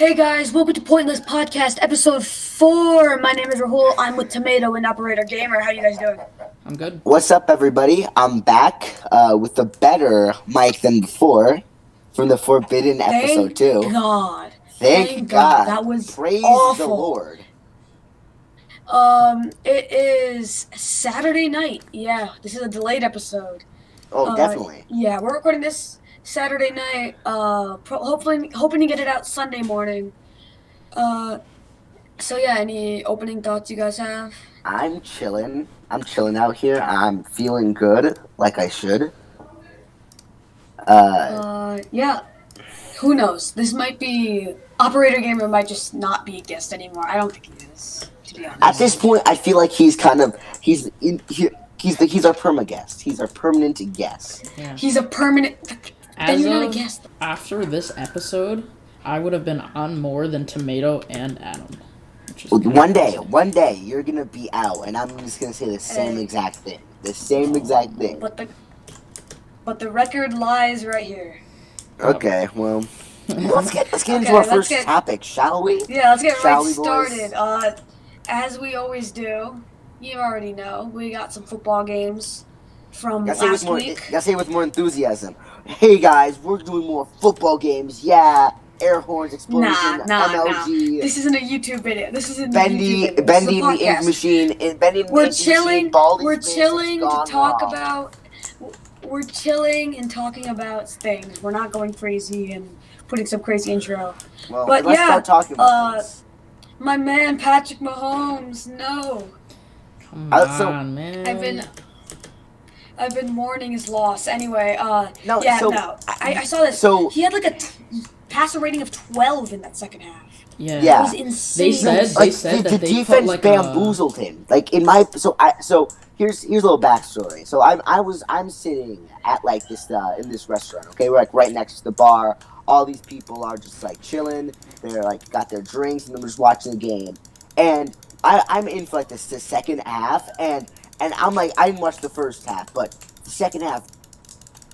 Hey guys, welcome to Pointless Podcast, episode 4. My name is Rahul. I'm with Tomato and Operator Gamer. How you guys doing? I'm good. What's up, everybody? I'm back with a better mic than before from the Forbidden episode 2. God. Thank God. That was Praise awful. the Lord. It is Saturday night. Yeah, this is a delayed episode. Oh, definitely. Yeah, we're recording this Saturday night. Hoping to get it out Sunday morning. So yeah, any opening thoughts you guys have? I'm chilling out here. I'm feeling good, like I should. Yeah. Who knows? This might be... Operator Gamer might just not be a guest anymore. I don't think he is, to be honest. At this point, I feel like he's our perma guest. He's our permanent guest. Yeah. He's a permanent... Then you're not a guest. After this episode, I would have been on more than Tomato and Adam. One day, you're gonna be out, and I'm just gonna say the same exact thing. But the record lies right here. Okay, well, let's get into our first topic, shall we? Yeah, let's get right started. As we always do, you already know, we got some football games from last week. Gotta say it with more enthusiasm. Hey guys, we're doing more football games. Yeah, air horns, explosion, MLG. This isn't a YouTube video. This isn't Bendy a YouTube video. the Ink Machine. We're chilling to talk about. We're chilling and talking about things. We're not going crazy and putting some crazy intro. Well, but let's start talking about this. My man Patrick Mahomes. No. Come on, man. I've been mourning his loss. Anyway, I saw this. So he had like a passer rating of 12 in that second half. Yeah. That was insane. They said that the defense bamboozled him. Like in my here's a little backstory. So I'm sitting at like this in this restaurant. Okay, we're like right next to the bar. All these people are just like chilling. They're like got their drinks and they're just watching the game. And I'm in for like the second half and I'm like, I didn't watch the first half, but the second half,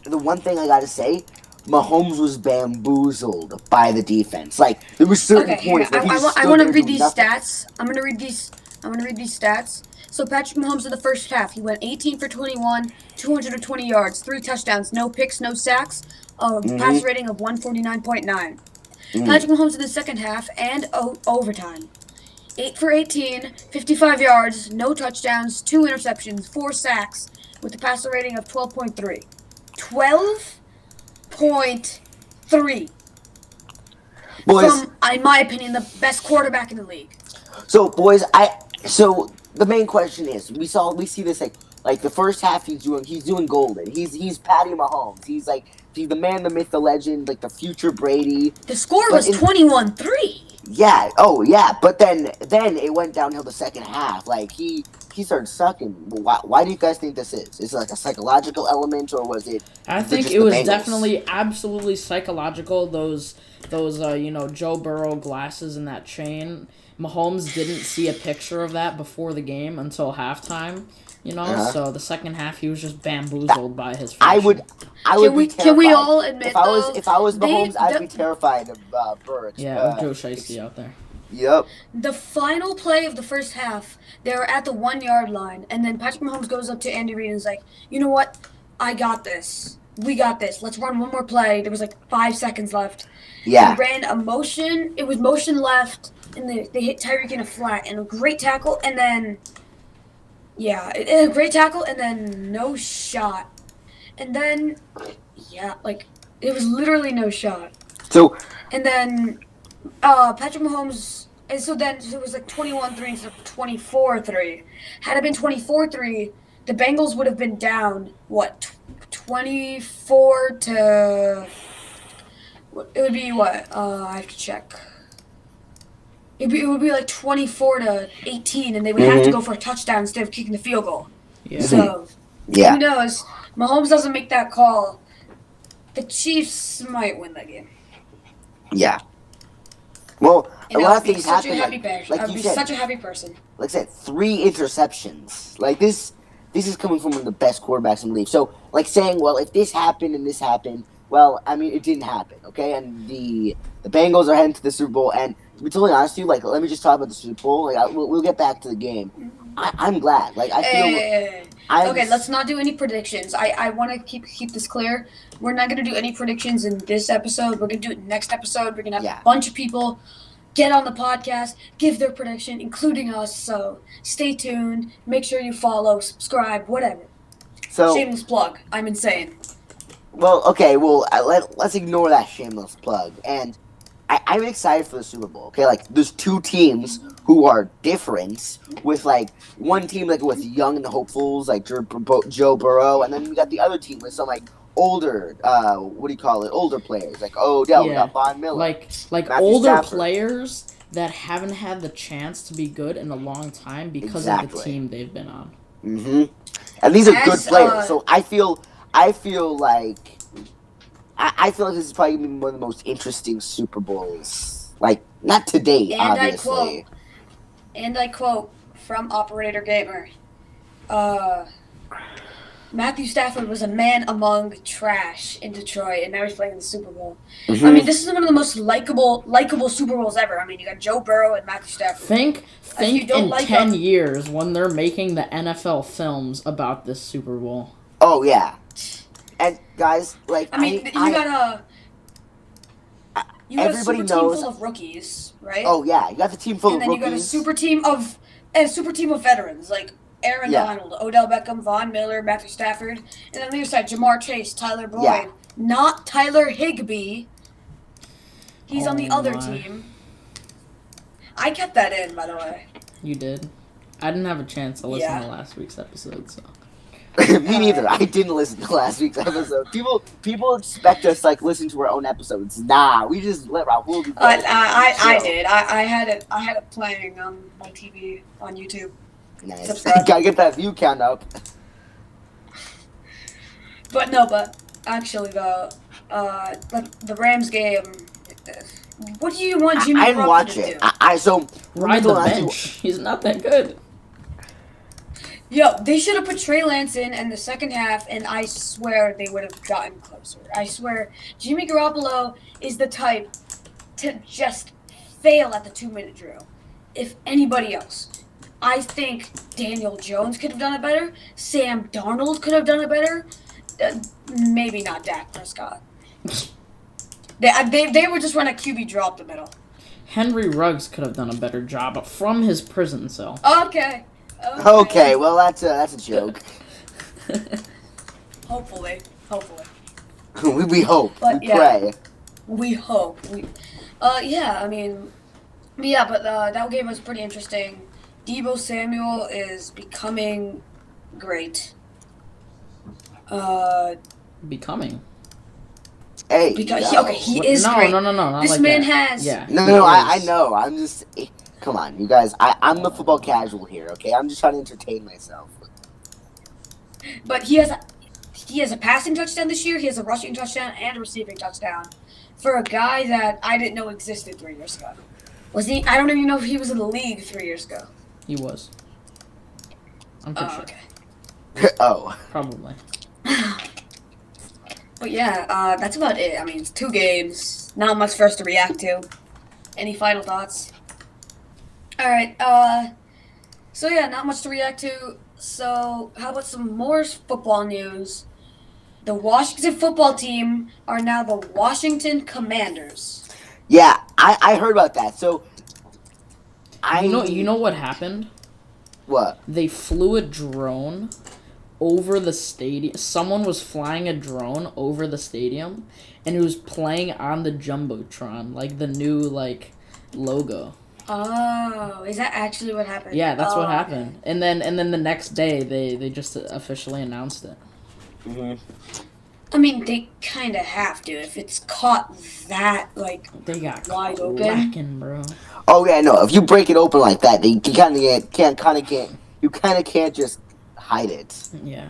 the one thing I gotta say, Mahomes was bamboozled by the defense. Like, there were certain points where I want to read these stats. I'm gonna read these stats. So Patrick Mahomes in the first half, he went 18 for 21, 220 yards, 3 touchdowns, no picks, no sacks, pass rating of 149.9. Patrick Mahomes in the second half and overtime. 8 for 18, 55 yards, no touchdowns, 2 interceptions, 4 sacks, with a passer rating of 12.3. 12.3. Boys, From, in my opinion, the best quarterback in the league. So, boys, the main question is, we see this like the first half he's doing golden. He's Patty Mahomes. He's the man, the myth, the legend, like the future Brady. The score was 21-3. Yeah. Oh, yeah. But then it went downhill the second half. Like he started sucking. Why do you guys think this is? Is it like a psychological element, or was it? I think it was definitely absolutely psychological. Those Joe Burrow glasses and that chain. Mahomes didn't see a picture of that before the game until halftime. So the second half he was just bamboozled by his fashion. I would be terrified. Can we all admit if I was Mahomes, I'd be terrified of Burrow. Yeah, Joe Shiesty out there. Yep. The final play of the first half, they were at the 1-yard line, and then Patrick Mahomes goes up to Andy Reid and is like, "You know what? I got this. We got this. Let's run one more play." There was like 5 seconds left. Yeah. He ran a motion. It was motion left, and they hit Tyreek in a flat, and a great tackle, and then... Yeah, a great tackle, and then no shot. And then, it was literally no shot. So... And then, Patrick Mahomes... And so then it was like 21-3 instead of 24-3. Had it been 24-3, the Bengals would have been down, 24 to... It would be what? I have to check. It would be like 24-18, and they would have to go for a touchdown instead of kicking the field goal. Yeah. So, yeah. Who knows? Mahomes doesn't make that call. The Chiefs might win that game. Yeah. Well, a lot of things happen. I'd be such a happy person. Like I said, 3 interceptions. Like this is coming from one of the best quarterbacks in the league. So, like saying, well, if this happened and this happened, Well, I mean, it didn't happen, okay? And the Bengals are heading to the Super Bowl. And to be totally honest with you, like, let me just talk about the Super Bowl. Like, we'll get back to the game. I'm glad. Like, I feel. Okay, let's not do any predictions. I want to keep this clear. We're not gonna do any predictions in this episode. We're gonna do it next episode. We're gonna have a bunch of people get on the podcast, give their prediction, including us. So stay tuned. Make sure you follow, subscribe, whatever. So shameless plug. I'm insane. Well, okay. Well, let's ignore that shameless plug. And I'm excited for the Super Bowl. Okay, like there's two teams who are different. With like one team like with young and hopefuls like Joe Burrow, and then we got the other team with some like older, older players like Odell, we got Von Miller, like Matthew older Stafford. Players that haven't had the chance to be good in a long time because of the team they've been on. Mm-hmm. And these are good players, so I feel like this is probably gonna be one of the most interesting Super Bowls, like not to date, and obviously. I quote from Operator Gamer, Matthew Stafford was a man among trash in Detroit, and now he's playing in the Super Bowl. Mm-hmm. I mean, this is one of the most likable Super Bowls ever. I mean, you got Joe Burrow and Matthew Stafford. Think in 10 years when they're making the NFL films about this Super Bowl. Oh, yeah. And, guys, like... I mean, you got a super team full of rookies, right? Oh, yeah. You got the team full of rookies. And then you got a super team of veterans, like... Aaron Donald, Odell Beckham, Von Miller, Matthew Stafford, and on the other side, Jamar Chase, Tyler Boyd, not Tyler Higbee. He's on the other team. I kept that in, by the way. You did? I didn't have a chance to listen to last week's episode, so. Me neither. I didn't listen to last week's episode. People expect us like listen to our own episodes. Nah, we just let Rahul do that. I did. I had it playing on my TV on YouTube. Nice. Gotta get that view count up. But actually the Rams game. What do you want Jimmy Garoppolo to do? I didn't watch it. Ride the bench. He's not that good. Yo, they should have put Trey Lance in the second half, and I swear they would have gotten closer. I swear, Jimmy Garoppolo is the type to just fail at the 2-minute drill. If anybody else. I think Daniel Jones could have done it better. Sam Darnold could have done it better. Maybe not Dak Prescott. They were just running a QB draw up the middle. Henry Ruggs could have done a better job from his prison cell. Okay, well that's a joke. Hopefully. we hope. But, we pray. We hope. But that game was pretty interesting. Deebo Samuel is becoming great. Becoming? Hey, he is great. No. This like man that. has... Yeah. No, I know. I'm just... Come on, you guys. I'm the football casual here, okay? I'm just trying to entertain myself. But he has a passing touchdown this year, he has a rushing touchdown, and a receiving touchdown. For a guy that I didn't know existed 3 years ago. Was he? I don't even know if he was in the league 3 years ago. He was. I'm pretty sure. Okay. Oh. Probably. But yeah, that's about it. I mean, it's 2 games. Not much for us to react to. Any final thoughts? Alright, so yeah, not much to react to. So, how about some more football news? The Washington football team are now the Washington Commanders. Yeah, I heard about that. So, You know what happened? What? They flew a drone over the stadium. Someone was flying a drone over the stadium, and it was playing on the Jumbotron, like the new logo. Oh, is that actually what happened? Yeah, that's what happened. And then the next day they just officially announced it. Mm-hmm. I mean, they kind of have to if it's caught that they got wide open, bro. Oh yeah, no. If you break it open like that, you can't just hide it. Yeah.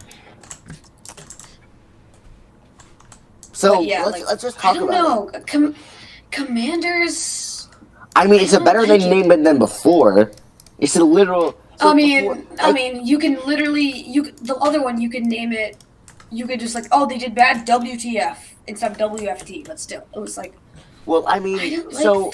So let's just talk about it. I don't know. Commanders. I mean, it's a better name than before. It's a literal. So I mean, you can literally the other one you can name it. You could just they did bad WTF. instead of WFT, but still, it was like. Well, I I mean, don't like so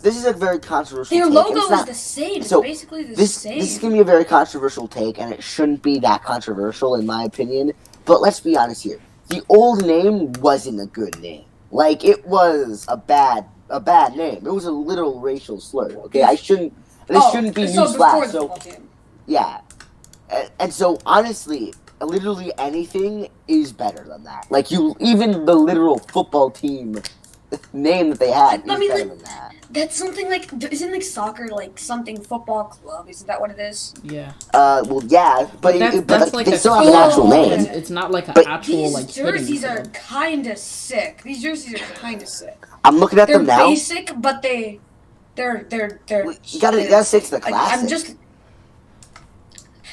this is a very controversial their take. logo It's is not, the same. so It's basically the this same. is going to be a very controversial take, and it shouldn't be that controversial in my opinion. But let's be honest here. The old name wasn't a good name. Like, it was a bad name. It was a literal racial slur. Okay, this shouldn't be so before newsflash. the So football team. yeah, and so honestly, literally anything is better than that. Like, even the literal football team name that they had is better than that. That's something like, isn't like soccer like something football club? Isn't that what it is? Yeah. Well, yeah, but That's like they a still have an actual club. name. It's not like an But actual These like jerseys hitting are club. kind of sick. These jerseys are kind of sick. I'm looking at They're them now. basic, but they're. You gotta stick to the classic.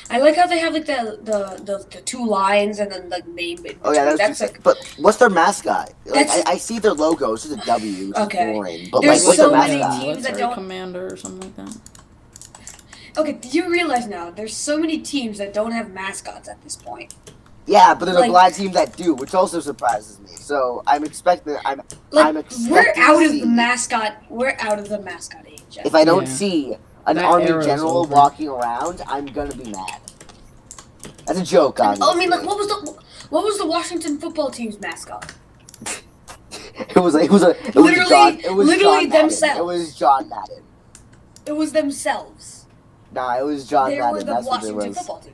I like how they have like the two lines and then like name. Oh yeah, that's like. But what's their mascot? Like, That's- I see their logo. It's just a W, which Okay. is boring. But There's like, what's so their many mascot? teams that Military don't- commander or something like that. Okay, do you realize now? There's so many teams that don't have mascots at this point. Yeah, but there's like- a lot of teams that do, which also surprises me. So I'm expecting. I'm expecting. We're out to of see, the mascot. We're out of the mascot age. If I don't Yeah. see an That army era's general over. walking around, I'm gonna be mad. That's a joke, obviously. I mean, like, what was the Washington football team's mascot? It was Literally John Madden. themselves. It was John Madden. It was themselves. Nah, it was John They Madden. were the That's what it Washington was. football team.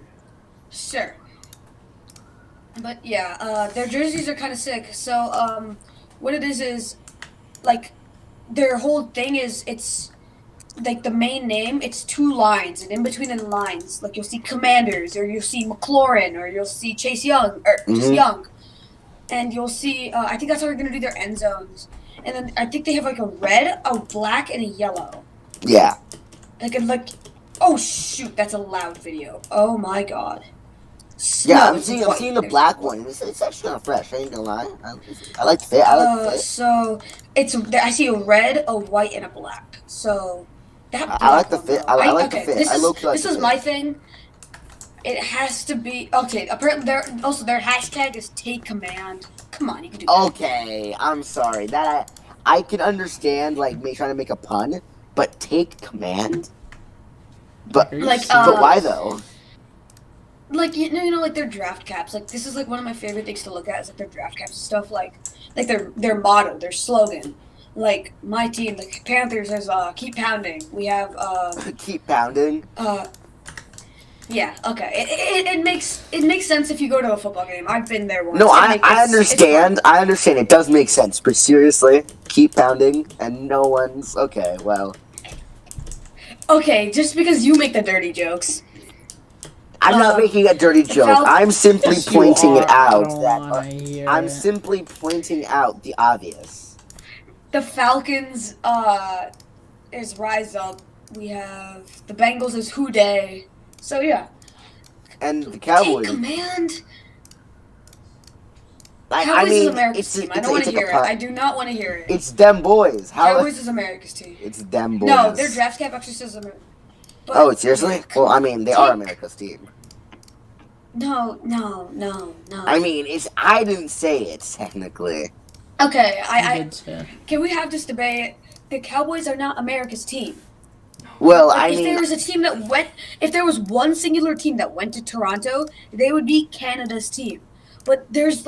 Sure. But yeah, their jerseys are kind of sick. So, what it is like, their whole thing is it's like the main name. It's two lines, and in between the lines, like you'll see Commanders, or you'll see McLaurin, or you'll see Chase Young, or just Mhm. Young, and you'll see. I think that's how they're gonna do their end zones. And then I think they have like a red, a black, and a yellow. Yeah. Like, oh shoot, that's a loud video. Oh my god. Yeah, No, I'm it's seeing white. the There's black white. one. It's actually not fresh. I ain't gonna lie. I like the fit. I like the fit. So I see a red, a white, and a black. So that black I like the one, fit. though, I like the fit. This I is low-key like this the is fit. my thing. It has to be okay. Apparently, their hashtag is take command. Come on, you can do that. Okay, I'm sorry. That I can understand, like, me trying to make a pun, but take command. But Are you Like, serious? but why though? Like you know, like their draft caps. Like this is like one of my favorite things to look at is like their draft caps and stuff. Like their motto, their slogan. Like my team, the Panthers, is keep pounding. We have Keep pounding. yeah, okay. It makes sense if you go to a football game. I've been there once. No, It I makes- it's understand. fun. I understand. It does make sense. But seriously, keep pounding, and no one's okay. Well, Okay, just because you make the dirty jokes. I'm not making a dirty joke. Fal- I'm simply Yes, you pointing it are. I out. don't That wanna hear I'm it. simply pointing out the obvious. The Falcons is Rise Up. We have the Bengals is Who Day. So yeah. And the Take Cowboys. command. I Cowboys mean, is America's it's team. I don't want to like a hear it. pun. I do not want to hear it. It's them boys. How? Cowboys is America's team. It's them boys. No, their draft cap actually says America. But, Oh, seriously? yeah, come Well, I on. mean, they are Take- America's team. No. I mean, I didn't say it technically. Okay, You I did say. can we have this debate? The Cowboys are not America's team. Well, Like, I if mean, there was a team that went, if there was one singular team that went to Toronto, they would be Canada's team. But there's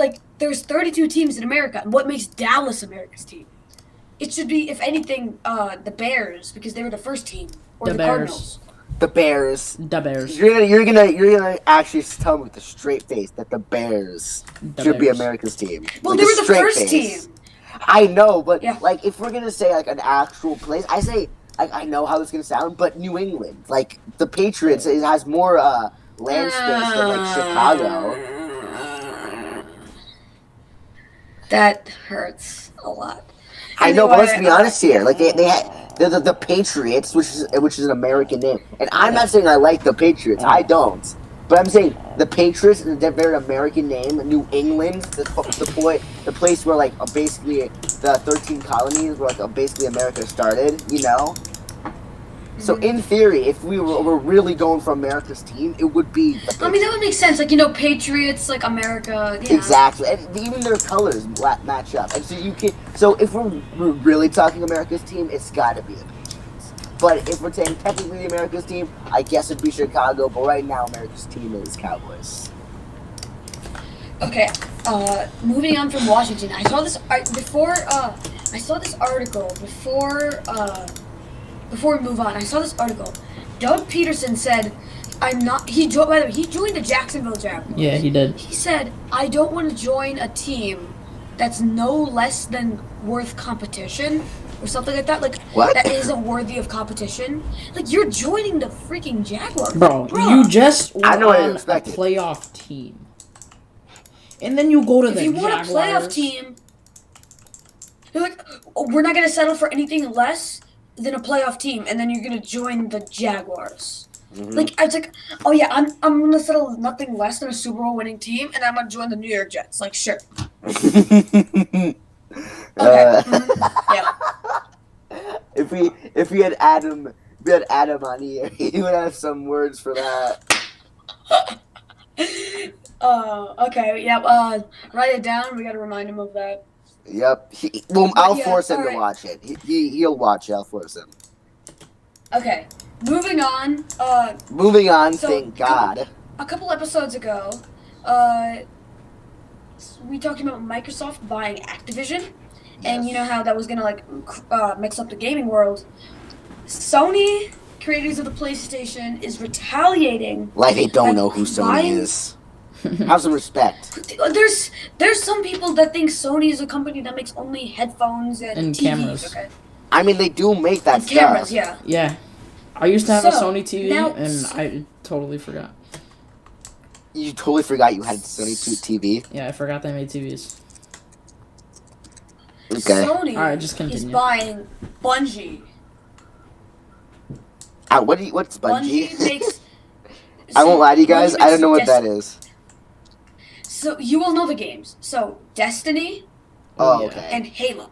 32 teams in America, and what makes Dallas America's team? It should be, if anything, the Bears because they were the first team, or The the Bears. Cardinals. the Bears. The Bears. You're gonna actually tell me with a straight face that the Bears The should be Bears. America's team. Well, Like, they a were the straight first face. team. I know, but Yeah. like, if we're gonna say like an actual place, I say I know how this is gonna sound, but New England, like the Patriots, it has more land space than like Chicago. That hurts a lot. I know, but let's be Anyway, honest here. Like they're the Patriots, which is an American name, and I'm not saying I like the Patriots. I don't, but I'm saying the Patriots is a very American name. New England, the place where like basically the 13 colonies where like basically America started. You know. So in theory, if we were really going for America's team, it would be. I mean, that would make sense. Like, Patriots, like America. Yeah. Exactly, and even their colors match up. And so you can. So if we're really talking America's team, it's got to be the Patriots. But if we're saying technically America's team, I guess it'd be Chicago. But right now, America's team is Cowboys. Okay. Moving on from Washington, I saw this I saw this article before we move on. I saw this article. Doug Peterson said, "I'm not." By the way, he joined the Jacksonville Jaguars. Yeah, he did. He said, "I don't want to join a team that's no less than worth competition." Or something like that, like what? That isn't worthy of competition. Like, you're joining the freaking Jaguars, bro. You just were on a playoff team, and then you go to the Jaguars. If you want a playoff team, you're like, oh, we're not gonna settle for anything less than a playoff team, and then you're gonna join the Jaguars. Mm-hmm. Like, I was like, oh yeah, I'm gonna settle with nothing less than a Super Bowl winning team, and I'm gonna join the New York Jets. Like, sure. Okay. Yeah. If we had Adam on here, he would have some words for that. Okay. Yeah. Write it down. We gotta remind him of that. Yep. I'll force him to watch it. He'll watch it. I'll force him. Okay. Moving on. So thank God. A couple episodes ago, we talked about Microsoft buying Activision. And you know how that was gonna mix up the gaming world. Sony, creators of the PlayStation, is retaliating. Like they don't know who Sony is. Have some respect. There's some people that think Sony is a company that makes only headphones and TVs, cameras. Okay? I mean, they do make that stuff. Cameras, yeah. Yeah, I used to have a Sony TV, and I totally forgot. You totally forgot you had a Sony TV? Yeah, I forgot they made TVs. Okay. Sony just continue. is buying Bungie. What's Bungie? Bungie makes... I won't lie to you guys, I don't know what that is. So, you will know the games. So, Destiny. Oh, okay. And Halo.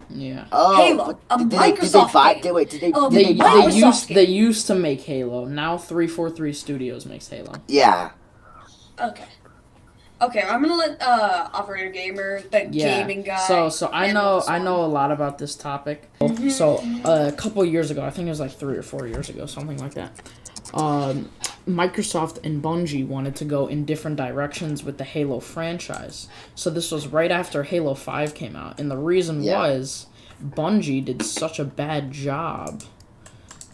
Yeah. Oh, Halo, a Microsoft game. They used to make Halo. Now 343 Studios makes Halo. Yeah. Okay, I'm gonna let Operator Gamer, the gaming guy. So I know a lot about this topic. Mm-hmm. So a couple years ago, I think it was like 3 or 4 years ago, something like that. Microsoft and Bungie wanted to go in different directions with the Halo franchise. So this was right after Halo 5 came out, and the reason was Bungie did such a bad job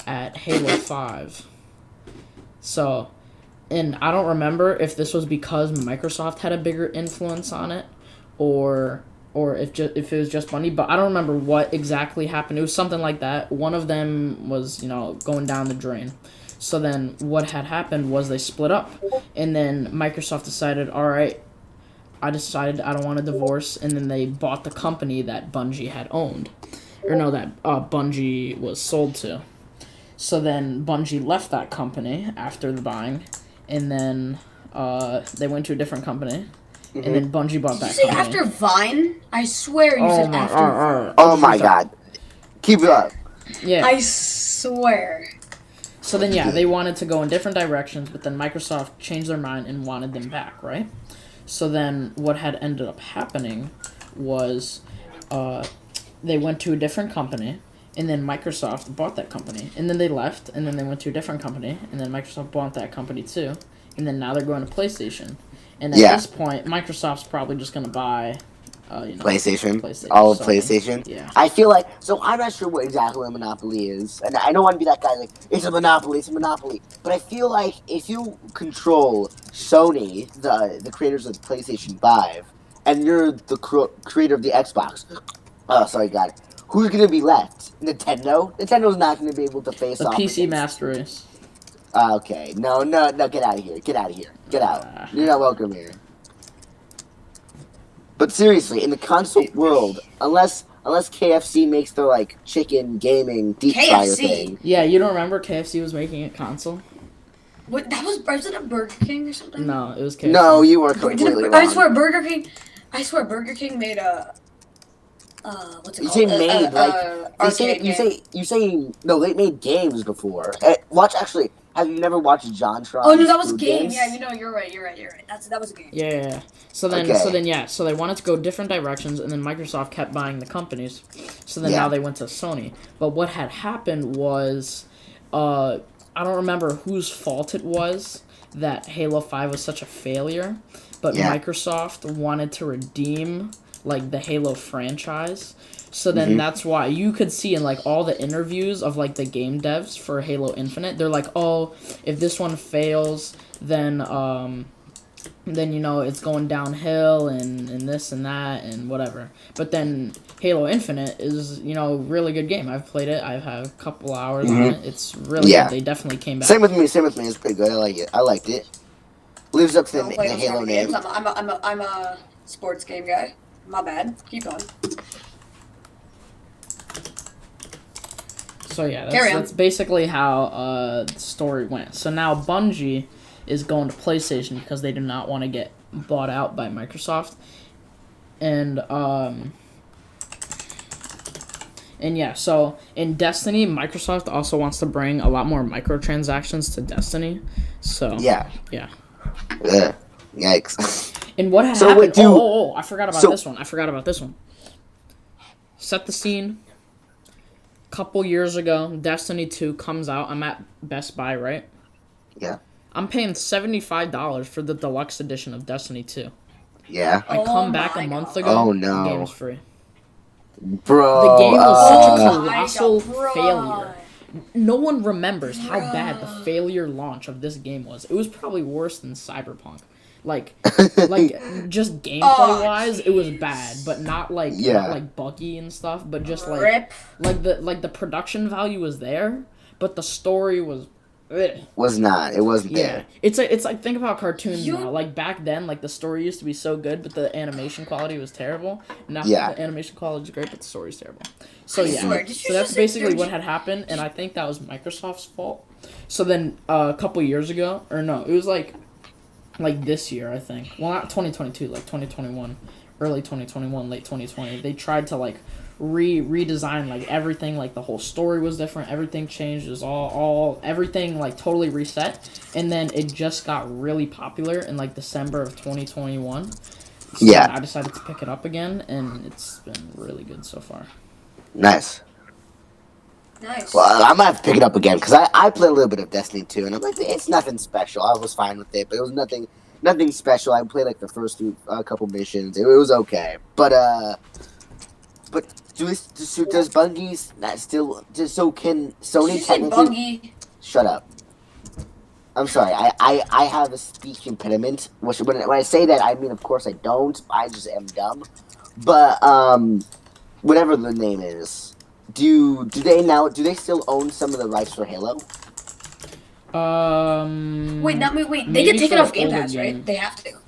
at Halo 5. So. And I don't remember if this was because Microsoft had a bigger influence on it, or if it was just Bungie. But I don't remember what exactly happened. It was something like that. One of them was, going down the drain. So then what had happened was they split up. And then Microsoft decided, all right, I don't want a divorce. And then they bought the company that Bungie had owned. That Bungie was sold to. So then Bungie left that company after the buying. And then they went to a different company, and then Bungie bought that company. Did you say after Vine? I swear you said after Vine. Oh my God. Keep it up. Yeah. I swear. So then, they wanted to go in different directions, but then Microsoft changed their mind and wanted them back, right? So then what had ended up happening was they went to a different company, and then Microsoft bought that company. And then they left, and then they went to a different company, and then Microsoft bought that company too. And then now they're going to PlayStation. And at this point, Microsoft's probably just going to buy, PlayStation. All of PlayStation? Yeah. I feel like, so I'm not sure what exactly a monopoly is. And I don't want to be that guy like, it's a monopoly. But I feel like if you control Sony, the creators of the PlayStation 5, and you're the creator of the Xbox, who's going to be left? Nintendo? Nintendo's not going to be able to face off. The PC Master Race. Okay. No, get out of here. Get out. You're not welcome here. But seriously, in the console world, unless KFC makes their, chicken gaming deep fryer thing. Yeah, you don't remember KFC was making a console? What, was it a Burger King or something? No, it was KFC. No, you were completely wrong. I swear Burger King made a what's it You called? say made, Arcade game. you say no. They made games before. Actually. Have you never watched JonTron? Oh no, that was a Food game. Games? Yeah, you're right. That was a game. Yeah. So they wanted to go different directions, and then Microsoft kept buying the companies. So then now they went to Sony. But what had happened was, I don't remember whose fault it was that Halo 5 was such a failure, but Microsoft wanted to redeem like the Halo franchise. So then that's why you could see in like all the interviews of like the game devs for Halo Infinite, they're like, oh, if this one fails, then you know it's going downhill and this and that and whatever. But then Halo Infinite is, you know, a really good game. I've played it. I've had a couple hours on it. It's really good. They definitely came back. Same with me. It's pretty good. I like it. I liked it. Lives up to the Halo name. Games. I'm a sports game guy. My bad. Keep going. So yeah, that's basically how the story went. So now Bungie is going to PlayStation because they do not want to get bought out by Microsoft. And yeah, so in Destiny, Microsoft also wants to bring a lot more microtransactions to Destiny. So yeah. Yikes. And what had happened? I forgot about this one. Set the scene. Couple years ago, Destiny 2 comes out. I'm at Best Buy, right? Yeah. I'm paying $75 for the deluxe edition of Destiny 2. Yeah. I come back a month ago. Oh no. The game's free. Bro. The game was such a colossal failure. No one remembers how bad the failure launch of this game was. It was probably worse than Cyberpunk. Like just gameplay wise, it was bad, but not like buggy and stuff, but just like the production value was there, but the story was was not. It wasn't there. It's like think about cartoons now. Like back then, like the story used to be so good, but the animation quality was terrible. Now the animation quality is great, but the story's terrible. So so that's basically what had happened, and I think that was Microsoft's fault. So then a couple years ago, or no, it was like this year, I think. Well, not 2022, like 2021, early 2021, late 2020. They tried to like redesign like everything, like the whole story was different, everything changed, it was everything like totally reset, and then it just got really popular in like December of 2021. So I decided to pick it up again, and it's been really good so far. Nice. Well, I might have to pick it up again because I played a little bit of Destiny 2, and I'm like, it's nothing special. I was fine with it, but it was nothing special. I played like the first couple missions. It was okay, but does Bungie still can Sony technically? Bungie. Shut up. I'm sorry. I have a speech impediment. Which when I say that, I mean of course I don't. I just am dumb. But whatever the name is. Do they still own some of the rights for Halo? Wait. They could take it off Game Pass, right? They have to.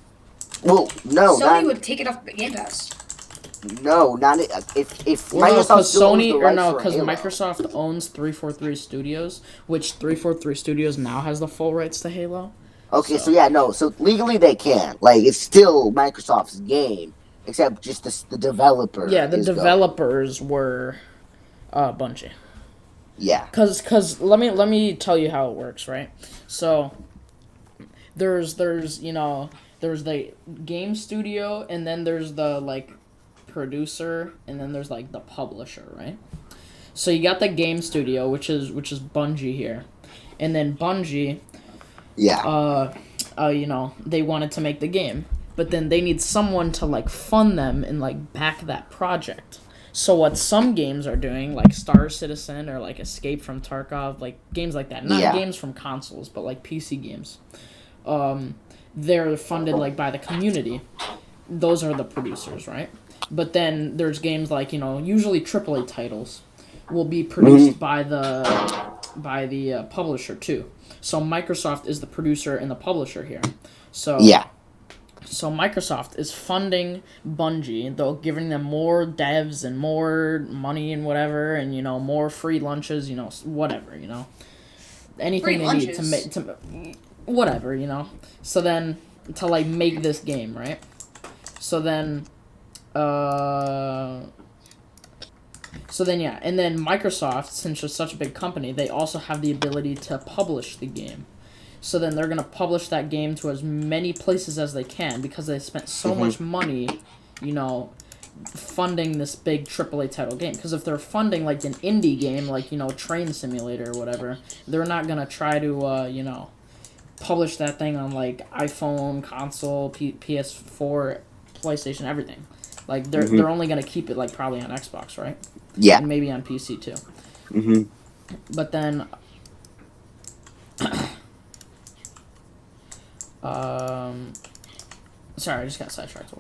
Well, no. Sony would take it off Game Pass. No, not if Microsoft still owns the rights for Halo. Microsoft owns 343 Studios, which 343 Studios now has the full rights to Halo. Okay, so legally they can. Like it's still Microsoft's game, except just the developer. Yeah, the developers were. Bungie. Yeah. Cause let me tell you how it works, right? So there's the game studio, and then there's the like producer, and then there's like the publisher, right? So you got the game studio, which is Bungie here, and then Bungie. Yeah. They wanted to make the game, but then they need someone to like fund them and like back that project. So what some games are doing, like Star Citizen or like Escape from Tarkov, like games like that, not games from consoles, but like PC games, they're funded like by the community. Those are the producers, right? But then there's games like, usually AAA titles will be produced by the publisher too. So Microsoft is the producer and the publisher here. So So Microsoft is funding Bungie, though, giving them more devs and more money and whatever, and more free lunches, whatever, anything they need to make whatever, So then to like make this game, right? So then So then, yeah. And then Microsoft, since it's such a big company, they also have the ability to publish the game. So then they're going to publish that game to as many places as they can because they spent so much money, funding this big AAA title game. Because if they're funding, like, an indie game, like, Train Simulator or whatever, they're not going to try to, publish that thing on, like, iPhone, console, PS4, PlayStation, everything. Like, they're only going to keep it, like, probably on Xbox, right? Yeah. And maybe on PC, too. Mm-hmm. But then... sorry, I just got sidetracked.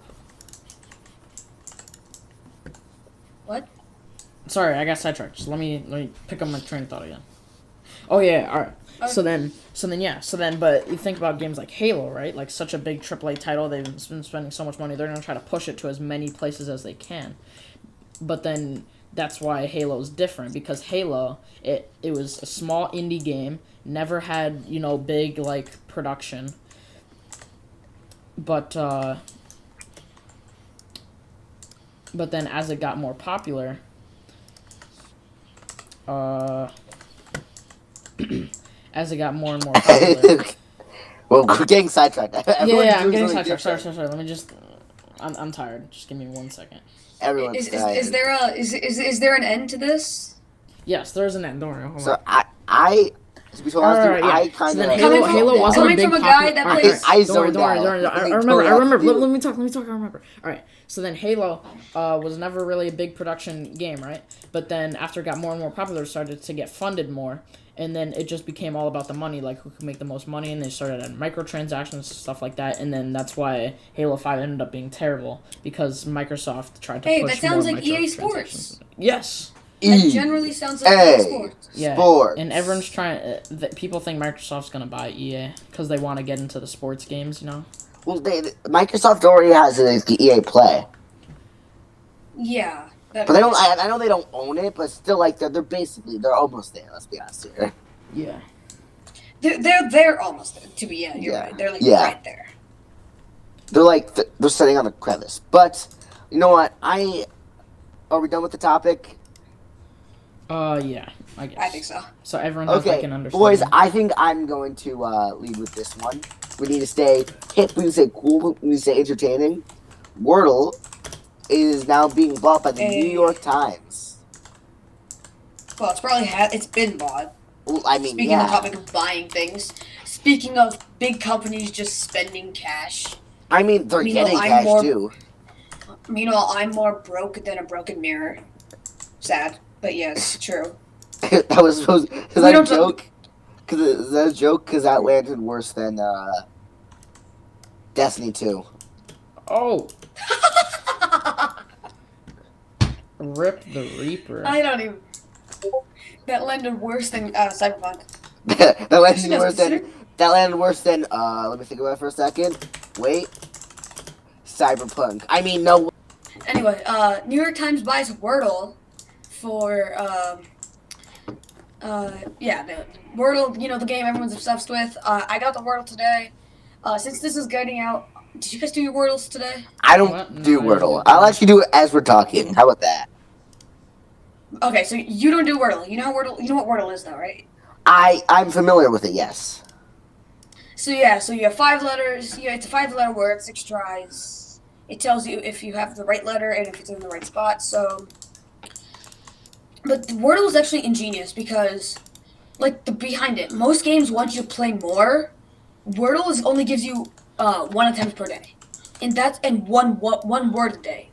What? Sorry, I got sidetracked. Just let me pick up my train of thought again. Oh yeah, all right. Okay. So then, but you think about games like Halo, right? Like such a big AAA title, they've been spending so much money. They're gonna try to push it to as many places as they can. But then that's why Halo's different because Halo, it was a small indie game, never had big like production. But then as it got more popular, as it got more and more popular. Well, we're getting sidetracked. I'm getting sidetracked. Sorry. Let me just. I'm tired. Just give me 1 second. Everyone's tired. Is there an end to this? Yes, there is an end. Don't worry. Hold So on. to be honest, I kind So then of Halo wasn't a coming big from a guy that plays. Don't worry. I remember. Let me talk. I remember. All right. So then Halo was never really a big production game, right? But then after it got more and more popular, it started to get funded more. And then it just became all about the money, like who could make the most money, and they started at microtransactions, stuff like that, and then that's why Halo 5 ended up being terrible, because Microsoft tried to push more that sounds like EA microtransactions. Sports. Yes. That generally sounds like EA Sports. Yeah, Sports. and everyone's trying, people think Microsoft's going to buy EA, because they want to get into the sports games, Well, Microsoft already has the EA Play. Yeah. But they don't. I know they don't own it, but still, like they're almost there. Let's be honest here. Yeah. They're almost there. To be you're right. They're like right there. They're like they're sitting on the crevice. But you know what? Are we done with the topic? Yeah. I guess. I think so. So everyone has like an understanding. Boys, I think I'm going to lead with this one. We need to stay hip. We need to stay cool. We need to stay entertaining. Wordle is now being bought by the New York Times. Well, it's been bought. Well, I mean, Speaking of the topic of buying things, speaking of big companies just spending cash. I mean, they're getting cash too. Meanwhile, I'm more broke than a broken mirror. Sad, but yes, true. That was supposed. Is that a joke? Is that a joke? Because that landed worse than Destiny 2. Oh. Rip the Reaper. I don't even. That landed worse than Cyberpunk. that landed worse than. Let me think about it for a second. Wait. Cyberpunk. I mean, no. Anyway, New York Times buys Wordle for the Wordle. The game everyone's obsessed with. I got the Wordle today. Since this is getting out. Did you guys do your Wordles today? I don't do Wordle. I'll actually do it as we're talking. How about that? Okay, so you don't do Wordle. You know what Wordle is, though, right? I'm familiar with it. Yes. So you have 5 letters. It's a 5-letter word, 6 tries. It tells you if you have the right letter and if it's in the right spot. But Wordle is actually ingenious because, behind it, most games want you to play more. Wordle only gives you 1 attempt per day, and one word a day.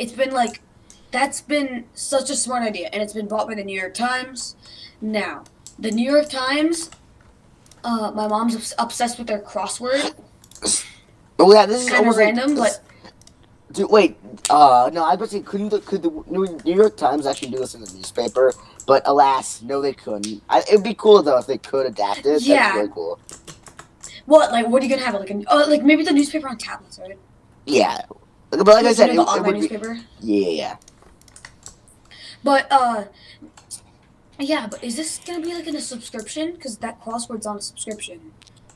That's been such a smart idea, and it's been bought by the New York Times. Now, the New York Times, my mom's obsessed with their crossword. Oh yeah, this is kind of random, but. Dude, wait. No, I was about to say, could the New York Times actually do this in the newspaper? But alas, no, they couldn't. It'd be cool though if they could adapt it. Yeah. That'd be really cool. What are you gonna have? Maybe the newspaper on tablets, right? Yeah, but like I said, the online newspaper. Yeah. But but is this gonna be in a subscription? Because that crossword's on a subscription,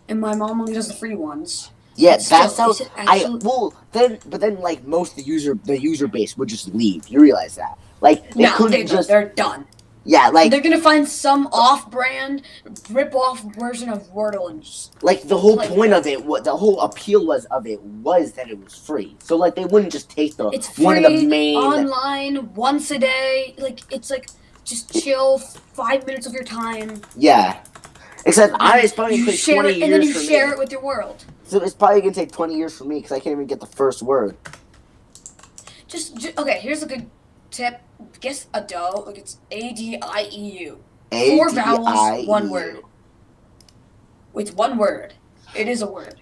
and my mom only does the free ones. Yeah, that's how. But then most of the user base would just leave. You realize that? Like they No, couldn't just. they're done. Yeah, like They're gonna find some off-brand, rip-off version of Wordle and just like the whole play point with of it, what the whole appeal was that it was free. So like they wouldn't just take the it's one of the free, main. online, once a day. Like it's like just chill 5 minutes of your time. Yeah. Except it's probably You gonna take share 20 it, years and then you for share me. it with your world. So it's probably gonna take 20 years for me because I can't even get the first word. Just okay. Here's a good tip. Guess a dough. Like it's ADIEU. 4 A-D-I-E-U. vowels, 1 word. It's 1 word. It is a word.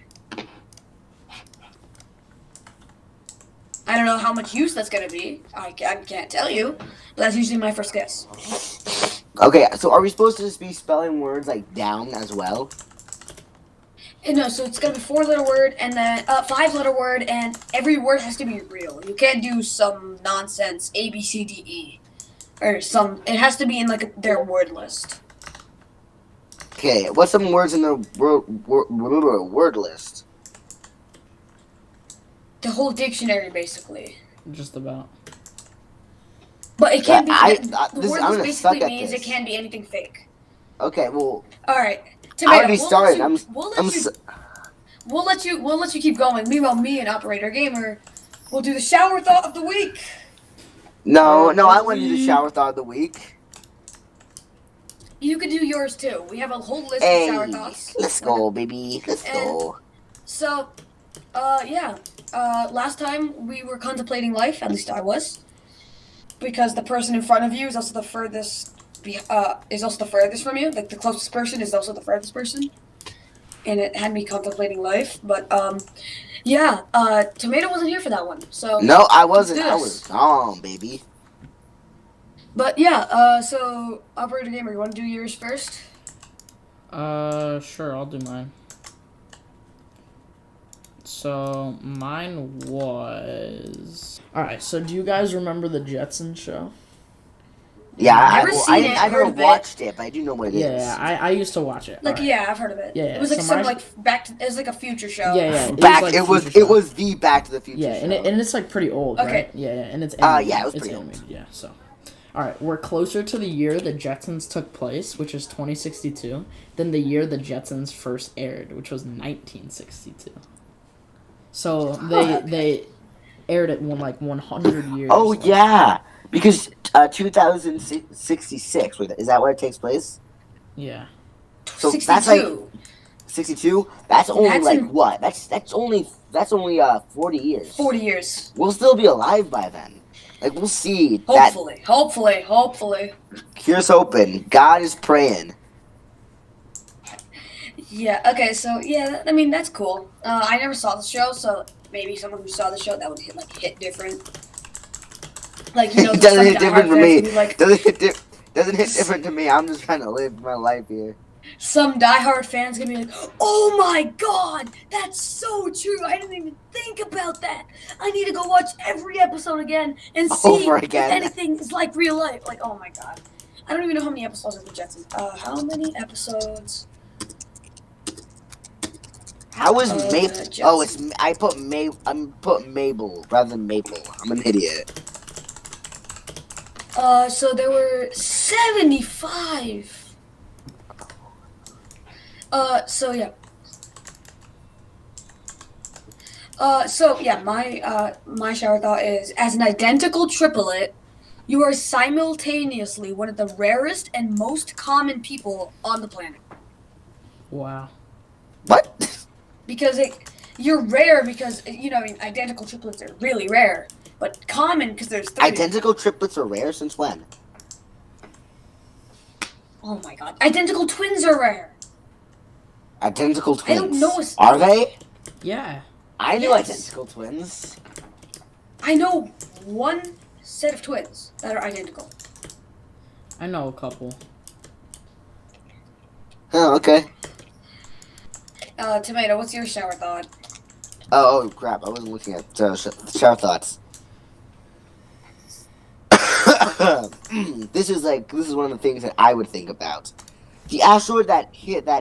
I don't know how much use that's gonna be. I can't tell you. But that's usually my first guess. Okay, so are we supposed to just be spelling words like down as well? No, so it's gonna be 4-letter word and then 5-letter word, and every word has to be real. You can't do some nonsense A B C D E or some. It has to be in like their word list. Okay, what's some words in the word list? The whole dictionary, basically. Just about. But it can't be. I'm The word gonna list suck basically at means this. it can be anything fake. Okay, well, All right, I Tomato. already started. We'll let you keep going. Meanwhile, me and Operator Gamer will do the shower thought of the week. No, I want to do the shower thought of the week. You could do yours too. We have a whole list Hey, of shower thoughts. let's go, baby. Let's go. So, yeah. Last time we were contemplating life. At least I was, because the person in front of you is also the furthest. From you. Like the closest person is also the furthest person. And it had me contemplating life, but yeah. Tomato wasn't here for that one, so No, I wasn't. let's do I this. was gone, baby. But yeah. So Operator Gamer, you want to do yours first? Sure, I'll do mine. So, mine was... Alright, so do you guys remember the Jetsons show? Yeah, I never heard of it. watched it, but I do know what it is. Yeah, I used to watch it. Like alright. yeah, I've heard of it. Yeah, It was like so some my- it was like a future show. Yeah, It future was show. the Back to the Future Yeah, show. and it's like pretty old, Okay. right? Yeah, and it's yeah, animated. it was It's pretty old. animated, yeah, so. Alright, we're closer to the year the Jetsons took place, which is 2062, than the year the Jetsons first aired, which was 1962. So they aired it like 100 years. Oh like, yeah, because 2066. Wait, is that where it takes place? Yeah. So 62. that's like 62. That's only That's like in- what? That's only 40 years. 40 years. We'll still be alive by then. Like we'll see. That Hopefully. here's hoping. God is praying. Yeah. Okay. So yeah, I mean that's cool. I never saw the show, so maybe someone who saw the show that would hit different. Like you know, It doesn't some hit different diehard for fans me. would be like, Doesn't hit different to me. I'm just trying to live my life here. some diehard fans gonna be like, "Oh my God, that's so true! I didn't even think about that. I need to go watch every episode again and see Over if again. anything is like real life." Like, oh my God, I don't even know how many episodes of the Jetsons. How many episodes? How is Oh, Maple? the Oh, Jetsons. it's I put Mabel rather than Maple. I'm an idiot. So there were 75. So yeah. My shower thought is, as an identical triplet, you are simultaneously one of the rarest and most common people on the planet. Wow. What? Because you're rare because, you know, I mean, identical triplets are really rare. But common because there's 3. Identical triplets are rare since when? Oh my God. Identical twins are rare. Identical I twins. don't know. Are they? Yeah. I knew Yes. identical twins. I know one set of twins that are identical. I know a couple. Oh, okay. Tomato, what's your shower thought? Oh crap! I wasn't looking at shower thoughts. This is one of the things that I would think about. The asteroid that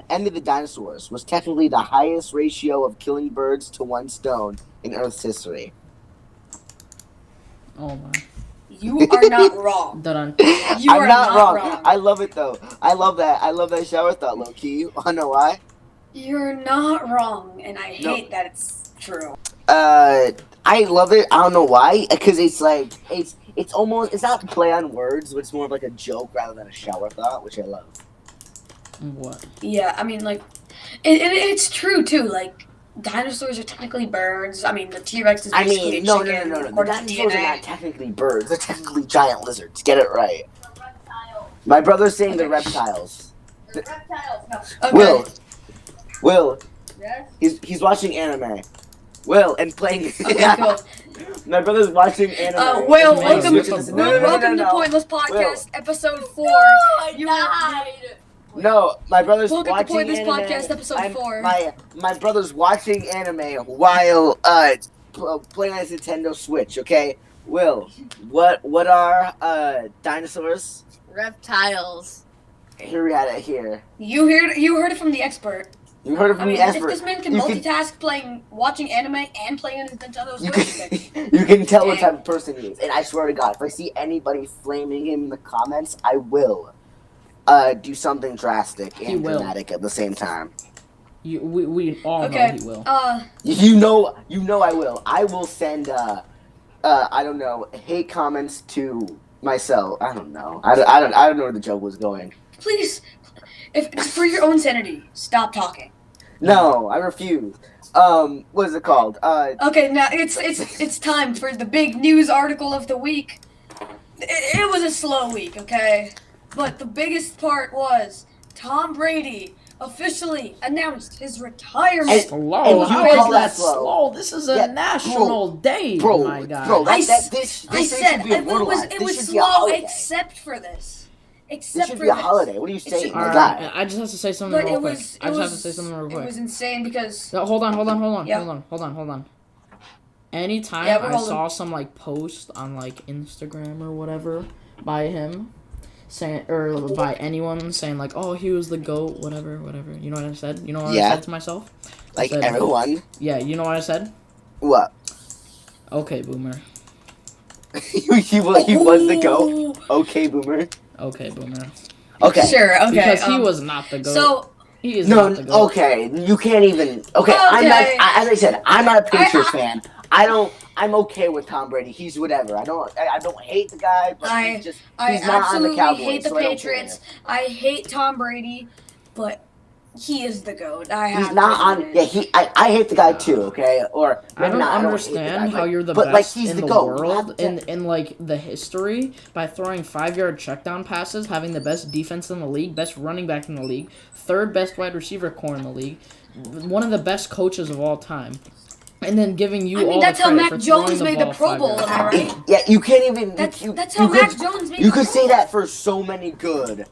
ended the dinosaurs was technically the highest ratio of killing birds to one stone in Earth's history. Oh my. You are not wrong. Dun. You I'm are not wrong. wrong. I love it though. I love that shower thought, low key. You wanna know why? You're not wrong, and I No. hate that it's true. I love it. I don't know why. Because it's like it's almost it's not play on words, but it's more of like a joke rather than a shower thought, which I love. What? Yeah, I mean, like, it's true too. Like, dinosaurs are technically birds. I mean, the T-Rex is basically a No. chicken. The according to dinosaurs are DNA. not technically birds. They're technically giant lizards. Get it right. My brother's saying Okay. they're reptiles. The reptiles. No. Okay. Will. Yes. He's watching anime. Will and playing. Okay, cool. My brother's watching anime. Will, No, welcome, no, welcome to no. Pointless Podcast, Will. episode 4. You died. No, my brother's Welcome to watching Pointless anime. Podcast, episode 4. My brother's watching anime while playing on his Nintendo Switch. Okay, Will, what are dinosaurs? Reptiles. Here we had it here. You heard it from the expert. You heard it from I mean, the if expert. this man can You multitask watching anime and playing on his Nintendo You Switch, then you can tell what Dang. type of person he is, and I swear to God, if I see anybody flaming him in the comments, I will do something drastic He and will. dramatic at the same time. We all okay. know he will. You know I will. I will send I don't know, hate comments to myself. I don't know. I don't know where the joke was going. please, if for your own sanity, stop talking. No, I refuse. What is it called? Okay, now it's time for the big news article of the week. It was a slow week, okay? But the biggest part was Tom Brady officially announced his retirement. Slow. and How you is call that that slow? slow? This is a Yeah, national day, bro, my guy. bro, I this I thing said should be it was immortalized. it This was should be a slow holiday. except for this. This Except should for be a this. holiday. What are you It saying? should My be- God. I just have to say something But real it quick. was I just have to it say something real was quick. it was insane because No, hold on. Yeah. Hold on. Anytime Yeah, we're I holding. saw some like post on like Instagram or whatever by him saying or by anyone saying like, oh, he was the GOAT, whatever. You know what I said? You know what I Yeah. said to myself? I Like said, everyone. Yeah, you know what I said? What? Okay, boomer. he was the GOAT. Okay, boomer. Okay, boomer. Okay. Sure, okay. Because he was not the GOAT. So he is No, not the GOAT. okay. You can't even. Okay, I'm not. Okay. As I said, I'm not a Patriots fan. I'm okay with Tom Brady. He's whatever. I don't hate the guy, but he's just. I He's not on the absolutely Cowboys, hate the so I don't Patriots. care. I hate Tom Brady, but he is the GOAT. I have He's to not admit on. it. Yeah, I hate the guy too. Okay, or I maybe don't not, hate the understand guy, how you're the but, best he's in the the GOAT. world You have to- in like the history by throwing 5-yard checkdown passes, having the best defense in the league, best running back in the league, third best wide receiver core in the league, one of the best coaches of all time, and then giving you I mean, all that's the how credit Mac for throwing Jones the made the ball Pro 5 Bowl, yards. am I right? Yeah, you can't even. That's you how Mac could, Jones made You the could Pro say Bowl. that for so many good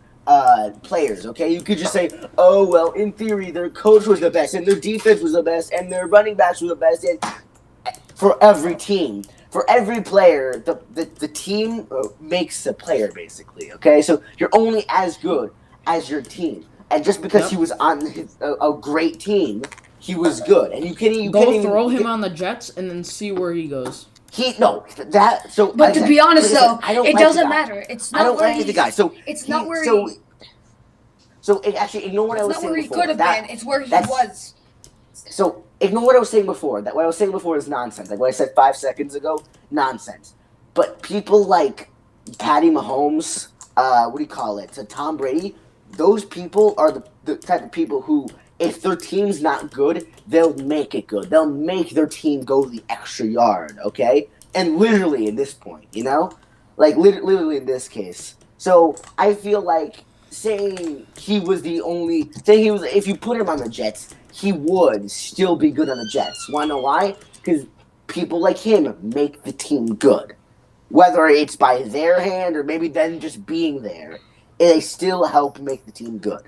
players. Okay, you could just say, oh well, in theory, their coach was the best, and their defense was the best, and their running backs were the best, and for every team. For every player, the team makes the player, basically, okay? So you're only as good as your team. And just because Yep. he was on a great team, he was good. And you can't even... Throw him on the Jets and then see where he goes. But to be honest, though, I don't it like doesn't the guy. matter. It's I not don't where like the he's- guy. It's not where actually, ignore what I It's was not saying where he before. could have been. It's where he that's- was. So ignore what I was saying before. What I was saying before is nonsense. Like what I said 5 seconds ago, nonsense. But people like Patty Mahomes, to Tom Brady, those people are the type of people who, if their team's not good, they'll make it good. They'll make their team go the extra yard, okay? And literally in this point, you know? Like literally in this case. So I feel like saying if you put him on the Jets, he would still be good on the Jets. Wanna know why? Because people like him make the team good. Whether it's by their hand or maybe them just being there, they still help make the team good.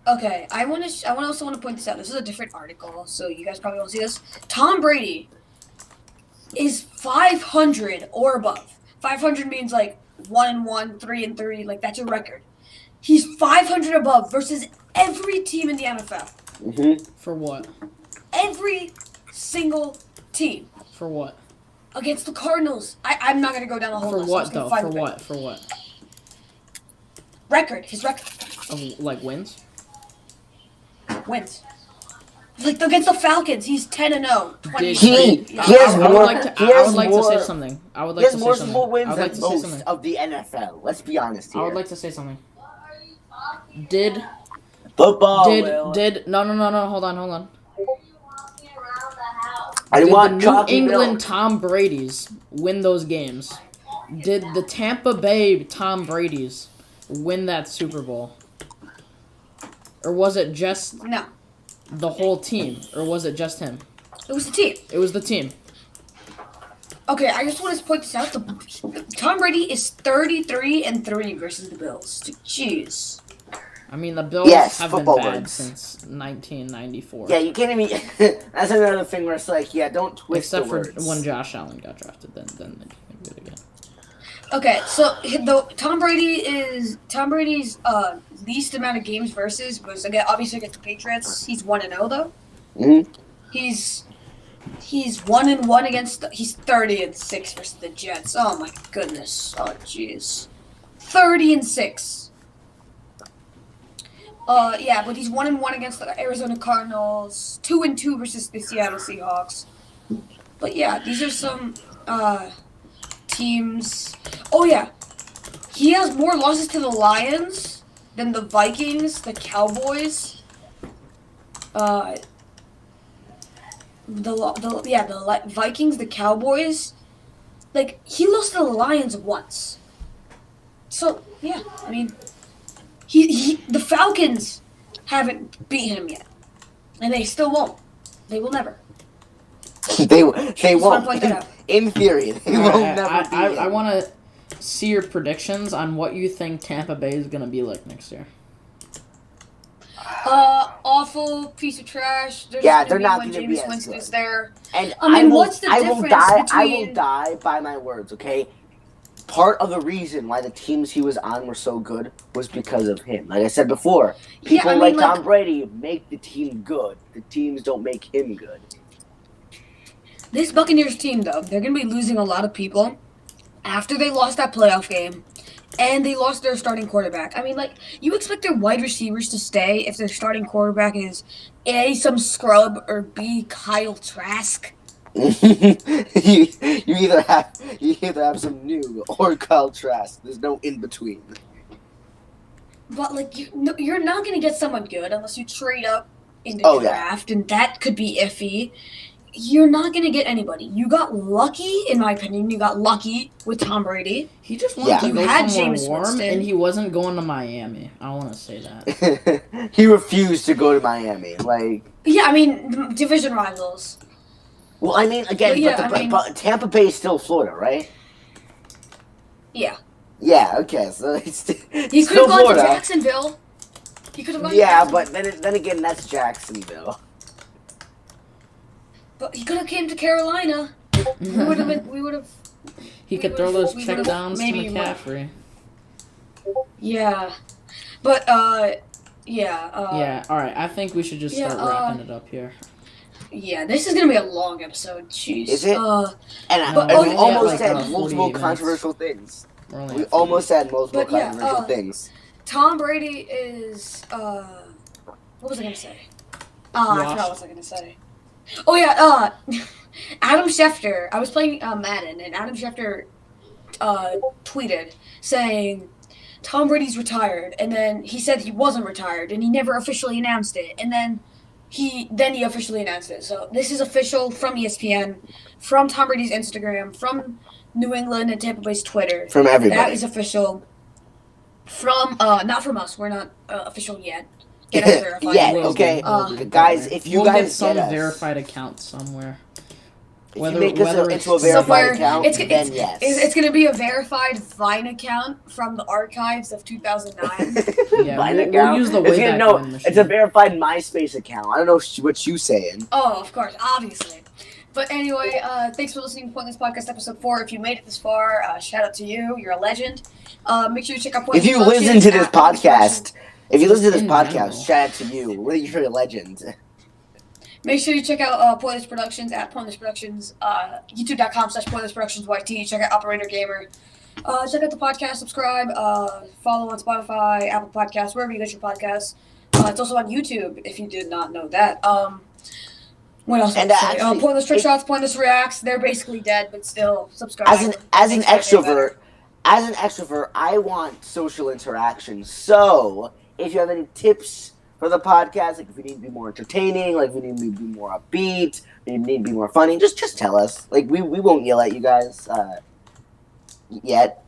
Okay, I also want to point this out. This is a different article, so you guys probably won't see this. Tom Brady is 500 or above. 500 means like 1-1, 3-3, like that's a record. He's 500 above versus every team in the NFL. Mm-hmm. For what? Every single team. For what? against the Cardinals. I'm not gonna go down the whole For list. what though? For what? Record. His record. Of, like wins? Wins. Like against the Falcons, he's 10-0. 20. He I has would more. like to. He I has would like more. to say something. I would He like has to more say Super Bowl something. wins I would like than to say most something. of the NFL. Let's be honest here. I would like to say something. Did Football. no hold on. I Did want the New chalky England milk. Tom Brady's win those games? Did the Tampa Bay Tom Brady's win that Super Bowl? Or was it just No, the whole team? Or was it just him? it was the team. It was the team. Okay, I just want to point this out. Tom Brady is 33-3 versus the Bills. Jeez. I mean, the Bills Yes, have been football bad words. since 1994. Yeah, you can't even. That's another thing where it's like, yeah, don't twist Except the for words. when Josh Allen got drafted, then they can do it again. Okay, so Tom Brady's least amount of games versus was again obviously against the Patriots. He's 1-0 though. Mhm. He's 1-1 against. He's 30-6 versus the Jets. Oh my goodness. Oh jeez. 30-6. Yeah, but he's 1-1 against the Arizona Cardinals. 2-2 versus the Seattle Seahawks. But yeah, these are some teams. Oh yeah, he has more losses to the Lions than the Vikings, the Cowboys. The Vikings, the Cowboys. Like he lost to the Lions once. So yeah, I mean, the Falcons haven't beat him yet, and they still won't. They will never. they Just wanna won't. point that out. In theory, they won't never beat him. I want to see your predictions on what you think Tampa Bay is going to be like next year. Awful piece of trash. There's Yeah, gonna they're be not when going to Jameis be as Winston good. is there. And I mean, what's the I will difference die. I between- will die by my words. Okay. Part of the reason why the teams he was on were so good was because of him. Like I said before, people like Tom Brady make the team good. The teams don't make him good. This Buccaneers team, though, they're going to be losing a lot of people after they lost that playoff game, and they lost their starting quarterback. I mean, like, you expect their wide receivers to stay if their starting quarterback is A, some scrub, or B, Kyle Trask. you either have some new or Kyle Trask. There's no in between. But, like, you're not going to get someone good unless you trade up in the draft, and that could be iffy. You're not going to get anybody. You got lucky, in my opinion. You got lucky with Tom Brady. He just wanted to You go had somewhere Jameis warm, Winston. and he wasn't going to Miami. I want to say that. He refused to go to Miami. Like, Yeah, I mean, division rivals. well, I mean, again, But yeah, but Tampa Bay is still Florida, right? Yeah. Yeah. Okay. So it's He could still have gone Florida. to Jacksonville. He could have gone Yeah, to but then again, that's Jacksonville. But he could have came to Carolina. We would have. He could we throw would've- those we check would've downs to maybe won. McCaffrey. Yeah. But yeah. Yeah, alright, I think we should just start wrapping it up here. Yeah, this is gonna be a long episode. Jeez. Is it? And But- we yeah, almost like, had 48 multiple minutes. controversial things. We're only We at 48. almost had multiple But yeah, controversial things. Tom Brady is what was I gonna say? I forgot what was I gonna say. Oh yeah, Adam Schefter. I was playing Madden, and Adam Schefter tweeted saying Tom Brady's retired, and then he said he wasn't retired, and he never officially announced it, and then he officially announced it. So this is official from ESPN, from Tom Brady's Instagram, from New England and Tampa Bay's Twitter. From everybody. That is official. From not from us. We're not official yet. Get us verified. Yeah, We'll okay. get- Guys, if you we'll get guys some get us, verified account somewhere. if you make us into a it's verified Somewhere, account, it's then yes. it's going to be a verified Vine account from the archives of 2009. Yeah, Vine we'll account? use the It's Wayback no, Machine. it's a verified MySpace account. I don't know what you saying. Oh, of course, obviously. But anyway, thanks for listening to Pointless Podcast Episode 4. If you made it this far, shout out to you. You're a legend. Make sure you check out Pointless If you Podcast listen to this at podcast, if you listen to this In podcast, general. shout out to you. You're a legend. Make sure you check out Pointless Productions at Pointless Productions, youtube.com/PointlessProductionsYT. Check out Operator Gamer. Check out the podcast, subscribe, follow on Spotify, Apple Podcasts, wherever you get your podcasts. It's also on YouTube, if you did not know that. What else? And actually, Pointless Trick Shots, Pointless Reacts. They're basically dead, but still subscribe. As an extrovert, I want social interaction. So if you have any tips for the podcast, like if we need to be more entertaining, like if we need to be more upbeat, we need to be more funny, just tell us. Like we won't yell at you guys yet.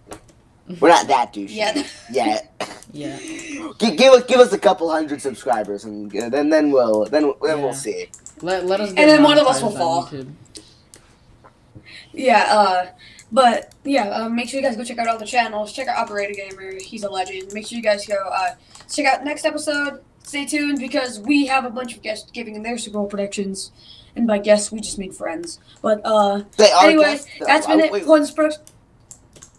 We're not that douchey yet. Yeah. Give us a couple hundred subscribers, and then we'll see. Let us. And then one of us will monetized fall. on YouTube. Yeah. But yeah, make sure you guys go check out all the channels. Check out Operator Gamer. He's a legend. Make sure you guys go check out next episode. Stay tuned because we have a bunch of guests giving their Super Bowl predictions. And by guests, we just mean friends. But anyway, that's been it. Pointless Productions.